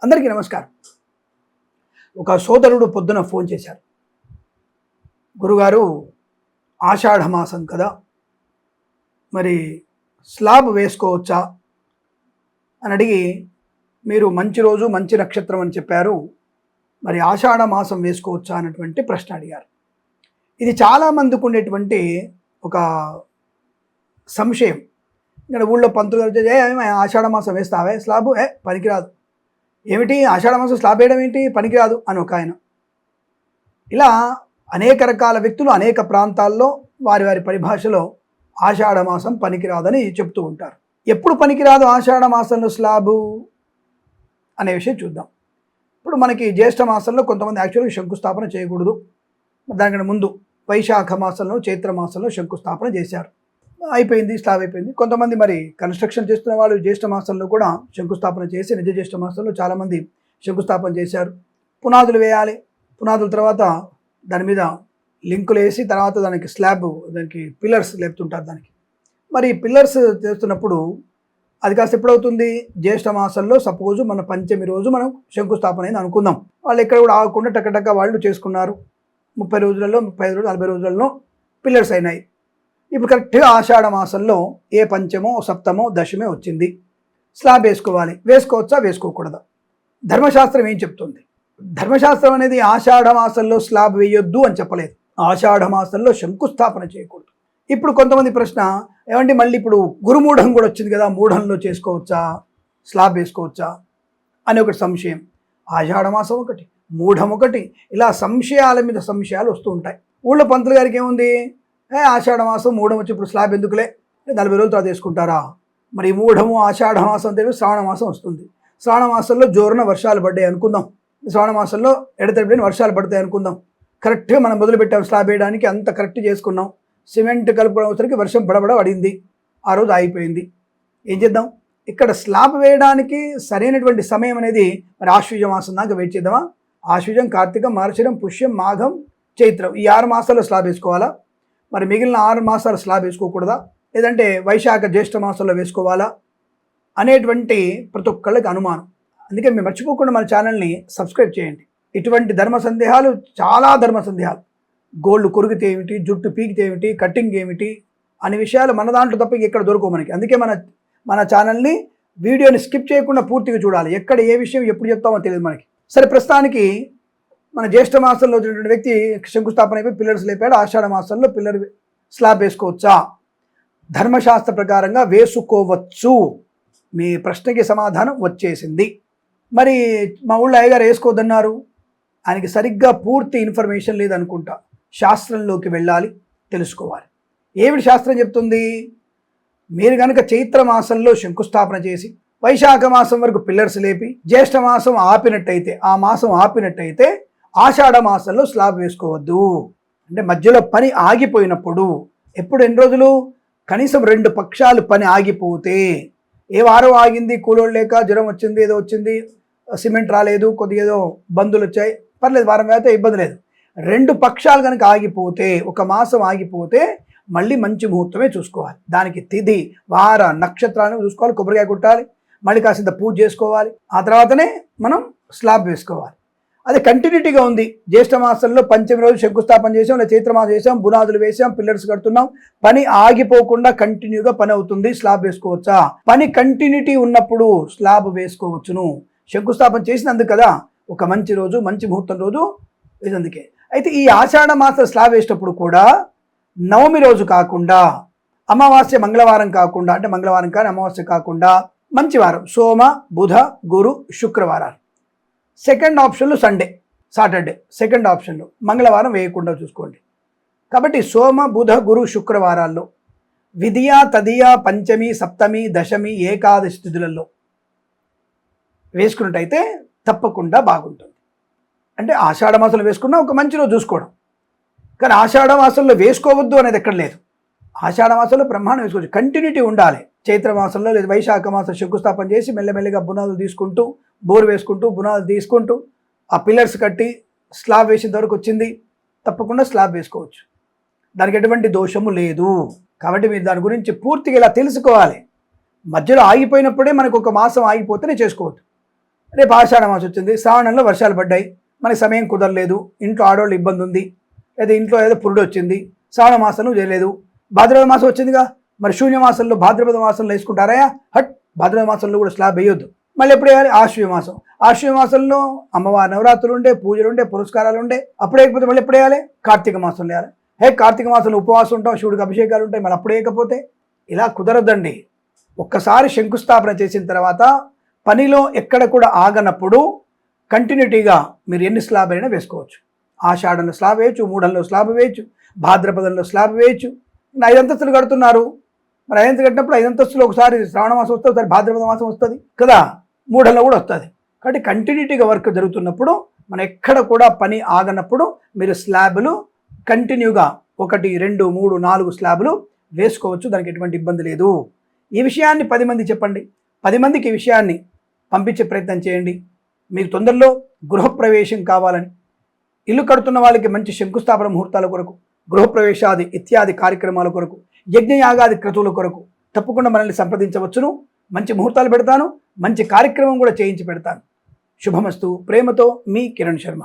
అందరికీ నమస్కారం. ఒక సోదరుడు పొద్దున ఫోన్ చేశారు. గురుగారు, ఆషాఢ మాసం కదా, మరి స్లాబ్ వేసుకోవచ్చా అని అడిగి, మీరు మంచి రోజు మంచి నక్షత్రం అని చెప్పారు, మరి ఆషాఢ మాసం వేసుకోవచ్చా అన్నటువంటి ప్రశ్న అడిగారు. ఇది చాలామందికి ఉండేటువంటి ఒక సంశయం. ఇక్కడ ఊళ్ళో పంతులు గారు ఆషాఢ మాసం వేస్తావే స్లాబు, పనికిరాదు. ఏమిటి ఆషాఢ మాసం స్లాబ్ వేయడం ఏంటి, పనికిరాదు అని ఒక ఆయన. ఇలా అనేక రకాల వ్యక్తులు అనేక ప్రాంతాల్లో వారి వారి పరిభాషలో ఆషాఢ మాసం పనికిరాదని చెప్తూ ఉంటారు. ఎప్పుడు పనికిరాదు ఆషాఢ మాసంలో స్లాబు అనే విషయం చూద్దాం. ఇప్పుడు మనకి జ్యేష్ఠ మాసంలో కొంతమంది యాక్చువల్గా శంకుస్థాపన చేయకూడదు. దానికంటే ముందు వైశాఖ మాసంలో చైత్ర మాసంలో శంకుస్థాపన చేశారు, అయిపోయింది, స్లాబ్ అయిపోయింది. కొంతమంది మరి కన్స్ట్రక్షన్ చేస్తున్న వాళ్ళు జ్యేష్ఠ మాసంలో కూడా శంకుస్థాపన చేసి నిజ జ్యేష్ఠ మాసంలో చాలామంది శంకుస్థాపన చేశారు. పునాదులు వేయాలి, పునాదుల తర్వాత దాని మీద లింకులు వేసి తర్వాత దానికి స్లాబ్, దానికి పిల్లర్స్ లేపుతుంటారు. దానికి మరి పిల్లర్స్ చేస్తున్నప్పుడు అది కాస్త ఎప్పుడవుతుంది, జ్యేష్ఠ మాసంలో సపోజు మన పంచమి రోజు మనం శంకుస్థాపన అయింది అనుకుందాం. వాళ్ళు ఎక్కడ కూడా ఆగకుండా టక్కటక్క వాళ్ళు చేసుకున్నారు. 30 రోజులలో, 35 రోజులు, 40 రోజులలో పిల్లర్స్ అయినాయి. ఇప్పుడు కరెక్ట్గా ఆషాఢ మాసంలో ఏ పంచమో సప్తమో దశమే వచ్చింది, స్లాబ్ వేసుకోవాలి. వేసుకోవచ్చా, వేసుకోకూడదా? ధర్మశాస్త్రం ఏం చెప్తుంది? ధర్మశాస్త్రం అనేది ఆషాఢ మాసంలో స్లాబ్ వేయొద్దు అని చెప్పలేదు, ఆషాఢ మాసంలో శంకుస్థాపన చేయకూడదు. ఇప్పుడు కొంతమంది ప్రశ్న, ఏమంటే మళ్ళీ ఇప్పుడు గురుమూఢం కూడా వచ్చింది కదా, మూఢంలో చేసుకోవచ్చా, స్లాబ్ వేసుకోవచ్చా అని ఒకటి సంశయం. ఆషాఢ మాసం ఒకటి, మూఢం ఒకటి, ఇలా సంశయాల మీద సంశయాలు వస్తూ ఉంటాయి. ఊళ్ళో పంతులు గారికి ఏముంది, ఆషాఢ మాసం మూఢం వచ్చి ఇప్పుడు స్లాబ్ ఎందుకులే, 40 రోజులు తర్వాత వేసుకుంటారా? మరి మూఢము ఆషాఢ మాసం తెలివి శ్రావణ మాసం వస్తుంది. శ్రావణ మాసంలో జోరున వర్షాలు పడ్డాయి అనుకుందాం, శ్రావణ మాసంలో ఎడతెరిపిన వర్షాలు పడతాయి అనుకుందాం. కరెక్ట్గా మనం మొదలుపెట్టాం స్లాబ్ వేయడానికి, అంత కరెక్ట్ చేసుకున్నాం. సిమెంట్ కలుపుకోవడం వచ్చరికి వర్షం బడబడ పడింది, ఆ రోజు ఆగిపోయింది. ఏం చేద్దాం? ఇక్కడ స్లాబ్ వేయడానికి సరైనటువంటి సమయం అనేది మరి ఆశ్వీజ మాసం దాకా వెయిట్ చేద్దామా? ఆశ్వీజం, కార్తీకం, మార్గశిరం, పుష్యం, మాఘం, చైత్రం, ఈ 6 మాసాల్లో స్లాబ్ వేసుకోవాలా? మరి మిగిలిన 6 మాసాలు స్లాబ్ వేసుకోకూడదా? లేదంటే వైశాఖ జ్యేష్ఠ మాసంలో వేసుకోవాలా అనేటువంటి ప్రతి ఒక్కళ్ళకి అనుమానం. అందుకే మీరు మర్చిపోకుండా మన ఛానల్ని సబ్స్క్రైబ్ చేయండి. ఇటువంటి ధర్మ సందేహాలు, చాలా ధర్మ సందేహాలు, గోల్డ్ కొరిగితే ఏమిటి, జుట్టు పీకితే ఏమిటి, కటింగ్ ఏమిటి అనే విషయాలు మన దాంట్లో తప్ప ఎక్కడ దొరకవు మనకి. అందుకే మన ఛానల్ని వీడియోని స్కిప్ చేయకుండా పూర్తిగా చూడాలి. ఎక్కడ ఏ విషయం ఎప్పుడు చెప్తామో తెలియదు మనకి. సరే, ప్రస్తుతానికి మన జ్యేష్ఠ మాసంలో వచ్చినటువంటి వ్యక్తి శంకుస్థాపన అయిపోయి పిల్లర్స్ లేపాడు, ఆషాఢ మాసంలో పిల్లర్ స్లాబ్ వేసుకోవచ్చా? ధర్మశాస్త్ర ప్రకారంగా వేసుకోవచ్చు. మీ ప్రశ్నకి సమాధానం వచ్చేసింది. మరి మా ఊళ్ళో అయ్యగారు వేసుకోవద్దన్నారు, ఆయనకి సరిగ్గా పూర్తి ఇన్ఫర్మేషన్ లేదనుకుంటా. శాస్త్రంలోకి వెళ్ళాలి, తెలుసుకోవాలి. ఏమిటి శాస్త్రం చెప్తుంది? మీరు కనుక చైత్ర మాసంలో శంకుస్థాపన చేసి వైశాఖ మాసం వరకు పిల్లర్స్ లేపి జ్యేష్ఠ మాసం ఆపినట్టయితే, ఆ మాసం ఆపినట్టయితే ఆషాఢ మాసంలో స్లాబ్ వేసుకోవద్దు. అంటే మధ్యలో పని ఆగిపోయినప్పుడు, ఎప్పుడు ఎన్ని రోజులు, కనీసం 2 పక్షాలు పని ఆగిపోతే, ఏ వారం ఆగింది, కూలోళ్ళు లేక జ్వరం వచ్చింది, ఏదో వచ్చింది, సిమెంట్ రాలేదు, కొద్దిగా ఏదో బంధువులు వచ్చాయి, పర్లేదు, వారం అయితే ఇబ్బంది లేదు. 2 పక్షాలు కనుక ఆగిపోతే, 1 మాసం ఆగిపోతే మళ్ళీ మంచి ముహూర్తమే చూసుకోవాలి. దానికి తిథి, వార, నక్షత్రాలను చూసుకోవాలి, కొబ్బరికాయ కొట్టాలి, మళ్ళీ కాసింత పూజ చేసుకోవాలి, ఆ తర్వాతనే మనం స్లాబ్ వేసుకోవాలి. అది కంటిన్యూటీగా ఉంది. జ్యేష్ఠ మాసంలో పంచమి రోజు శంకుస్థాపన చేసాం, లేదా చైత్ర మాసం చేసాం, బునాదులు వేసాం, పిల్లర్స్ కడుతున్నాం, పని ఆగిపోకుండా కంటిన్యూగా పని అవుతుంది, స్లాబ్ వేసుకోవచ్చా? పని కంటిన్యూటీ ఉన్నప్పుడు స్లాబ్ వేసుకోవచ్చును. శంకుస్థాపన చేసినందుకు కదా, ఒక మంచి రోజు, మంచి ముహూర్తం రోజు వేసేందుకే. అయితే ఈ ఆషాఢ మాసం స్లాబ్ వేసేటప్పుడు కూడా నవమి రోజు కాకుండా, అమావాస్య మంగళవారం కాకుండా, అంటే మంగళవారం కానీ అమావాస్య కాకుండా మంచి వారం, సోమ, బుధ, గురు, శుక్రవారాలు. సెకండ్ ఆప్షన్లో సండే, సాటర్డే సెకండ్ ఆప్షన్లో, మంగళవారం వేయకుండా చూసుకోండి. కాబట్టి సోమ, బుధ, గురు, శుక్రవారాల్లో విధియ, తదియ, పంచమి, సప్తమి, దశమి, ఏకాదశి తిథులలో వేసుకున్నట్టయితే తప్పకుండా బాగుంటుంది. అంటే ఆషాఢ మాసంలో వేసుకున్నా ఒక మంచి రోజు చూసుకోవడం. కానీ ఆషాఢ మాసంలో వేసుకోవద్దు అనేది ఎక్కడ లేదు. ఆషాఢ మాసంలో బ్రహ్మాండం వేసుకోవచ్చు, కంటిన్యూటీ ఉండాలి. చైత్ర మాసంలో లేదా వైశాఖ మాసం శంకుస్థాపన చేసి మెల్లమెల్లిగా బునాదులు తీసుకుంటూ, బోర్ వేసుకుంటూ, బునాదులు తీసుకుంటూ, ఆ పిల్లర్స్ కట్టి స్లాబ్ వేసేంత వరకు వచ్చింది, తప్పకుండా స్లాబ్ వేసుకోవచ్చు. దానికి ఎటువంటి దోషము లేదు. కాబట్టి మీరు దాని గురించి పూర్తిగా ఇలా తెలుసుకోవాలి. మధ్యలో ఆగిపోయినప్పుడే మనకు 1 మాసం ఆగిపోతేనే చేసుకోవద్దు. రేపు ఆషాఢ మాసం వచ్చింది, శ్రావణంలో వర్షాలు పడ్డాయి, మనకి సమయం కుదరలేదు, ఇంట్లో ఆడవాళ్ళు ఇబ్బంది ఉంది, లేదా ఇంట్లో ఏదో పురుడు వచ్చింది, శ్రావణ మాసంలో చేయలేదు, భాద్రపద మాసం వచ్చిందిగా, మరి శూన్య మాసంలో భాద్రపద మాసంలో వేసుకుంటారా? హట్, భాద్రపద మాసంలో కూడా స్లాబ్ వేయొద్దు. మళ్ళీ ఎప్పుడు వేయాలి? ఆశ్వయ మాసం. ఆశ్వయ మాసంలో అమ్మవారి నవరాత్రులు ఉండే, పూజలు ఉండే, పురస్కారాలు ఉండే, అప్పుడు వేయకపోతే మళ్ళీ ఎప్పుడు వేయాలి? కార్తీక మాసంలో వేయాలి. కార్తీక మాసంలో ఉపవాసం ఉంటాం, శివుడికి అభిషేకాలు ఉంటాయి, మళ్ళీ అప్పుడు వేయకపోతే ఇలా కుదరదండి. ఒక్కసారి శంకుస్థాపన చేసిన తర్వాత పనిలో ఎక్కడ కూడా ఆగనప్పుడు కంటిన్యూటీగా మీరు ఎన్ని స్లాబ్ అయినా వేసుకోవచ్చు. ఆషాఢంలో స్లాబ్ వేయచ్చు, మూఢంలో స్లాబ్ వేయచ్చు, భాద్రపదంలో స్లాబ్ వేయచ్చు. 5 అంతస్తులు కడుతున్నారు, మరి 5 అంతస్తులు కట్టినప్పుడు 5 అంతస్తులు ఒకసారి శ్రావణ మాసం వస్తుంది, ఒకసారి భాద్రపద మాసం వస్తుంది కదా, మూఢంలో కూడా వస్తుంది. కాబట్టి కంటిన్యూటీగా వర్క్ జరుగుతున్నప్పుడు, మనం ఎక్కడ కూడా పని ఆగనప్పుడు మీరు స్లాబులు కంటిన్యూగా 1, 2, 3, 4 స్లాబులు వేసుకోవచ్చు. దానికి ఎటువంటి ఇబ్బంది లేదు. ఈ విషయాన్ని 10 మంది చెప్పండి. 10 మందికి ఈ విషయాన్ని పంపించే ప్రయత్నం చేయండి. మీకు తొందరలో గృహప్రవేశం కావాలని, ఇల్లు కడుతున్న వాళ్ళకి మంచి శంకుస్థాపన ముహూర్తాల కొరకు, గృహప్రవేశాది ఇత్యాది కార్యక్రమాల కొరకు, యజ్ఞయాగాది క్రతువుల కొరకు తప్పకుండా మనల్ని సంప్రదించవచ్చును. మంచి ముహూర్తాలు పెడతాను, మంచి కార్యక్రమం కూడా చేయించి పెడతాను. శుభమస్తు. ప్రేమతో మీ కిరణ్ శర్మ.